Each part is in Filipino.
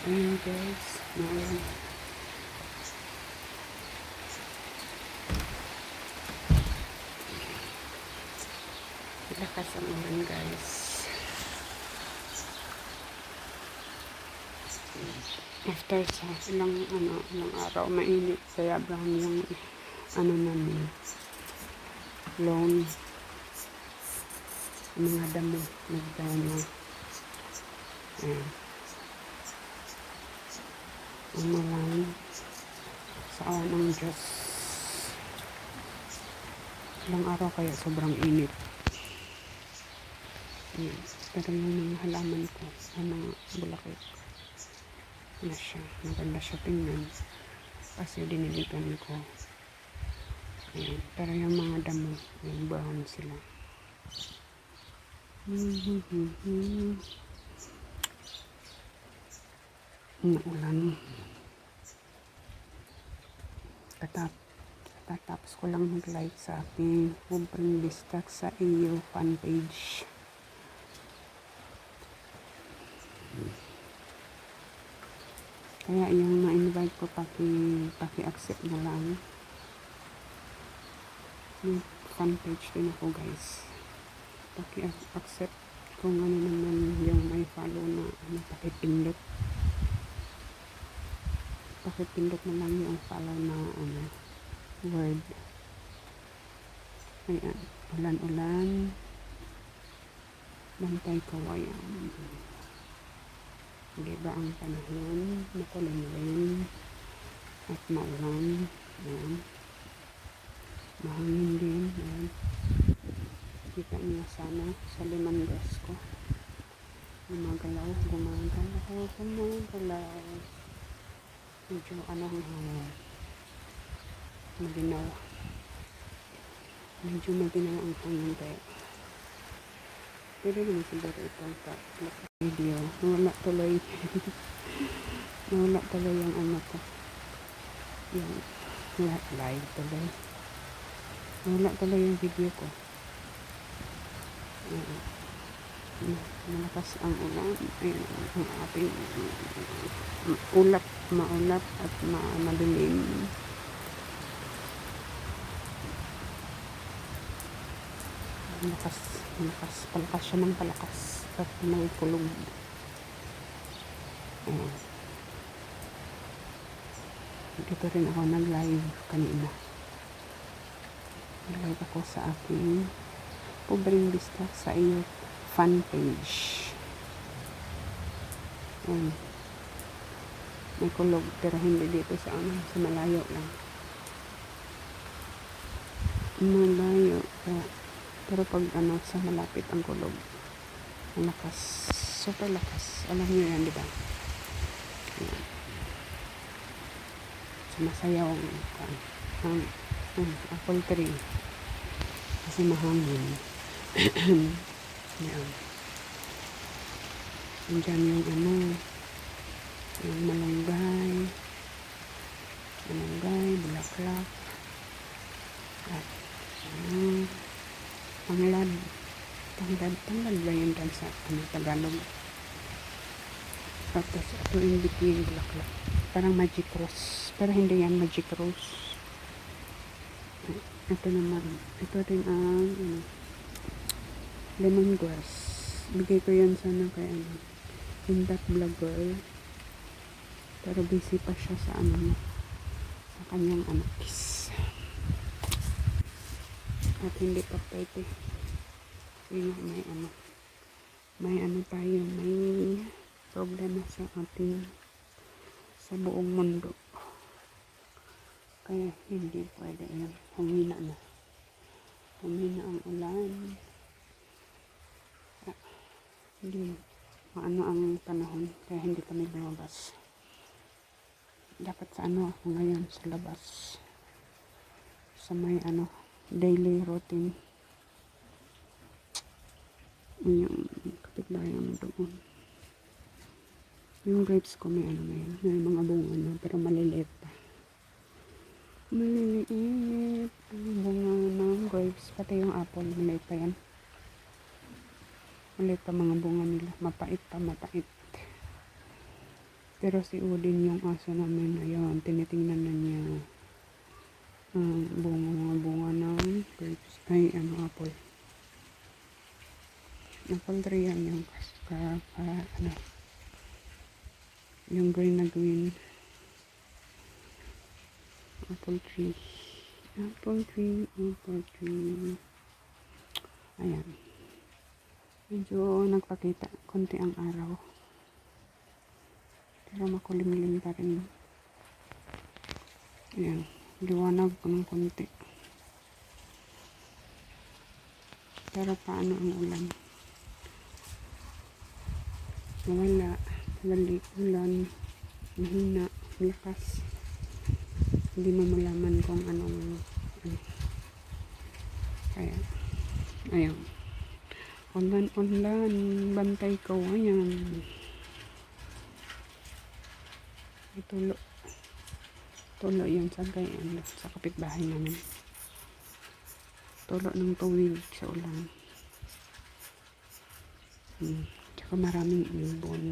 Ayan guys, maulan. Lakas ang ulan guys. After sa ilang araw mainit, kaya bang yung namin lawn, mga damo nagdamo. Ayan. Umulan sa awan ng Diyos. Ilang araw kaya sobrang init. Ayan. Pero yung mga halaman ko, mga bulakit na siya. Maganda siya tingnan. Kasi diniligan ko. Ayan. Pero yung mga damo, yung brown sila. Naulan. Katapos ko lang mag-like sa aking Pobreng Bistak sa iyo fan page. Kaya yung na-invite ko, paki-accept na lang. May fan page din ako guys. Paki-accept kung ano naman yung may follow na pakipindot. Pakipindot na lang yung follow na word. Ayan, ulan-ulan. Bantay kawayan. Diba ang panahon, makulimlim at maulan. Ayan. Mahangin din. Ayan. Kita niyo sana sa limandas ko. Gumagalaw. Medyo maginaw. Medyo maginaw ang hangin kaya. Pwede naman siguro itong video. Nawala tuloy. Nawala tuloy yung ko. Yung live tuloy. Nawala tuloy yung video ko. Malakas ang ulan. Ayan, ang ating maulap at madilim. Palakas siya ng palakas at may kulog. Ayan. Dito rin ako nag-live kanina. Nag-live ako sa aking Pobreng Bistak sa iyo fan page. Ayan. May kulog pero hindi dito sa sa malayo lang. Malayo. Pero pag sa malapit ang kulog, malakas, super lakas. Alam niyo yan, di ba? Ayan. Sumasayaw ang apple tree kasi mahangin. Ayan. Andyan yung malunggay, bulaklak, at tanglad ba yun dyan sa Tagalog? Tapos ito yung between bulaklak, parang magic rose, pero hindi yan magic rose. Ito naman, ito rin ang lemongrass. Bigay ko yan sana kay Hindat Vlogger, pero busy pa siya sa sa kanyang kiss. At hindi pa pwede. May problema sa buong mundo. Kaya hindi pwede yan. Humina ang ulan. Hindi ang panahon. Kaya hindi kami lumabas. Dapat sa ako ngayon sa labas. Sa may daily routine. Yung kapitbahay naman doon. Yung grapes ko may ngayon. May mga bunga na pero maliliit pa. Maliliit ang bunga ng grapes. Pati yung apple, maliit pa yan. Maliit pa mga bunga nila. Mapait. Pero si Udin yung aso namin, ayun, tinitingnan na niya ang mga bunga ng grapes, ay apple. Apple tree yan yung ano, yung green na green. Apple tree. Apple tree, apple tree. Ayan. Medyo nagpakita konti ang araw. Pero makulimlim pa rin. Ayan. Liwanag ko ng konti. Pero paano ang ulan? Wala. Ulan. Mahina. Malakas. Hindi mo malaman kung anong kaya ayan, ulan, bantay ko, ayan, tulo yan sa sa kapitbahay namin, tulo ng tuwid sa ulan. Tsaka maraming ibon.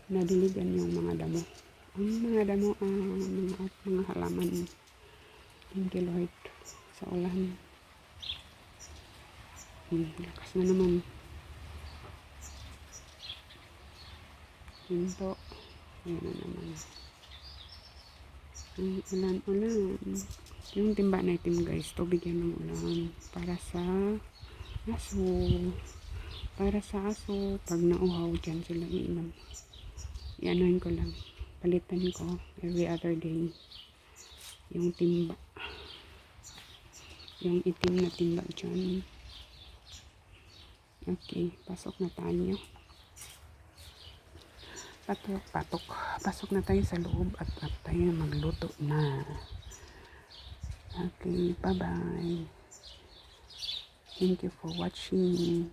Nadiligan yung mga damo. Ang mga damo, mga halaman. Thank you Lord sa ulan. Lakas na naman. Hinto. Ayan na naman. Ulan. Yung timba na itim guys, tubig yan ng ulan. Para sa aso. Pag nauhaw dyan sila iinom. Ianoin ko lang. Palitan ko every other day. Yung timba. Yung itim na timba dyan. Okay, pasok na tayo. Patok. Pasok na tayo sa loob at tayo magluto na. Okay, bye-bye. Thank you for watching.